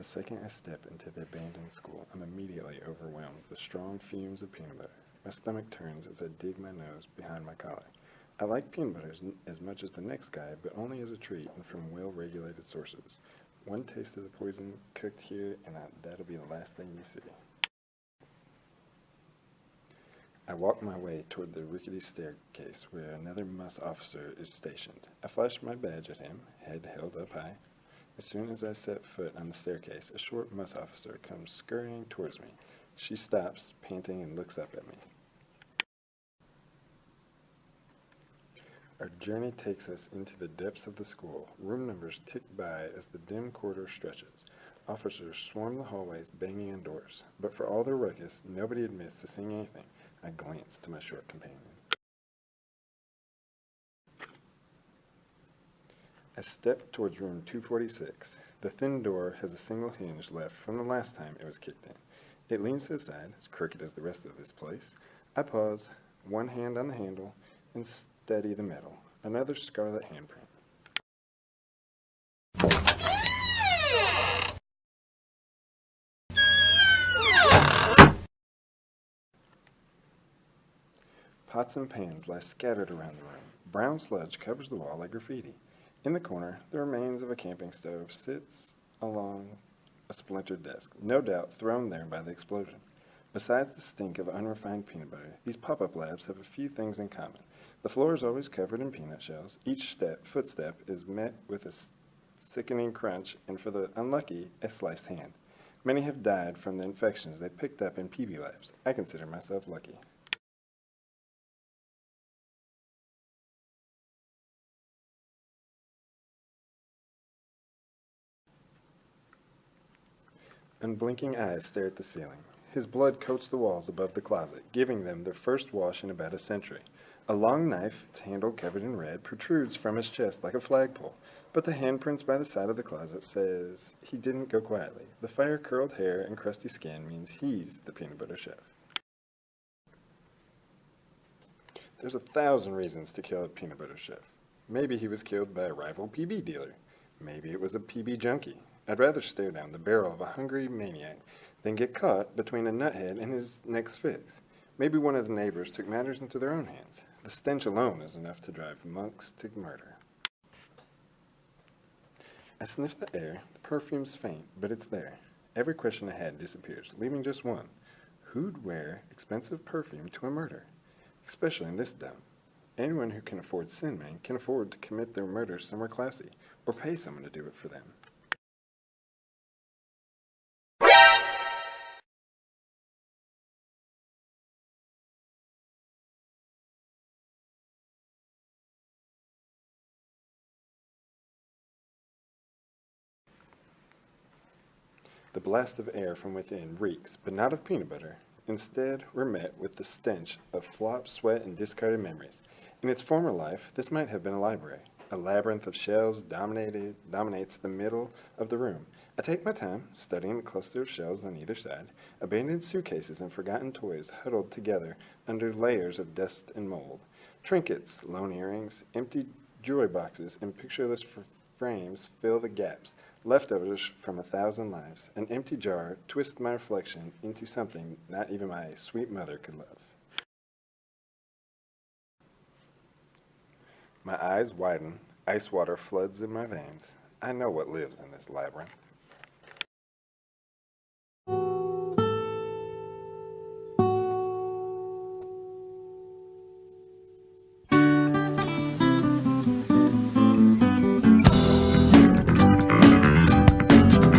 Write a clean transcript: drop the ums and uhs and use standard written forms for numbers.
The second I step into the abandoned school, I'm immediately overwhelmed with strong fumes of peanut butter. My stomach turns as I dig my nose behind my collar. I like peanut butter as much as the next guy, but only as a treat and from well-regulated sources. One taste of the poison cooked here, and that'll be the last thing you see. I walk my way toward the rickety staircase where another MUS officer is stationed. I flash my badge at him, head held up high. As soon as I set foot on the staircase, a short MUS officer comes scurrying towards me. She stops, panting, and looks up at me. Our journey takes us into the depths of the school. Room numbers tick by as the dim corridor stretches. Officers swarm the hallways, banging on doors. But for all their ruckus, nobody admits to seeing anything. I glance to my short companion. I step towards room 246. The thin door has a single hinge left from the last time it was kicked in. It leans to the side, as crooked as the rest of this place. I pause, one hand on the handle, and steady the metal. Another scarlet handprint. Pots and pans lie scattered around the room. Brown sludge covers the wall like graffiti. In the corner, the remains of a camping stove sits along a splintered desk, no doubt thrown there by the explosion. Besides the stink of unrefined peanut butter, these pop-up labs have a few things in common. The floor is always covered in peanut shells. Each footstep is met with a sickening crunch, and for the unlucky, a sliced hand. Many have died from the infections they picked up in PB labs. I consider myself lucky. Unblinking eyes stare at the ceiling. His blood coats the walls above the closet, giving them their first wash in about a century. A long knife, its handle covered in red, protrudes from his chest like a flagpole, but the handprints by the side of the closet says he didn't go quietly. The fire-curled hair and crusty skin means he's the peanut butter chef. There's 1,000 reasons to kill a peanut butter chef. Maybe he was killed by a rival PB dealer. Maybe it was a PB junkie. I'd rather stare down the barrel of a hungry maniac than get caught between a nuthead and his next fix. Maybe one of the neighbors took matters into their own hands. The stench alone is enough to drive monks to murder. I sniff the air. The perfume's faint, but it's there. Every question I had disappears, leaving just one. Who'd wear expensive perfume to a murder? Especially in this dump. Anyone who can afford Sin Man can afford to commit their murder somewhere classy, or pay someone to do it for them. The blast of air from within reeks, but not of peanut butter. Instead, we're met with the stench of flop, sweat, and discarded memories. In its former life, this might have been a library. A labyrinth of shelves dominates the middle of the room. I take my time, studying the cluster of shelves on either side, abandoned suitcases and forgotten toys huddled together under layers of dust and mold. Trinkets, lone earrings, empty jewelry boxes, and pictureless frames fill the gaps. Leftovers from 1,000 lives. An empty jar twists my reflection into something not even my sweet mother could love. My eyes widen. Ice water floods in my veins. I know what lives in this labyrinth.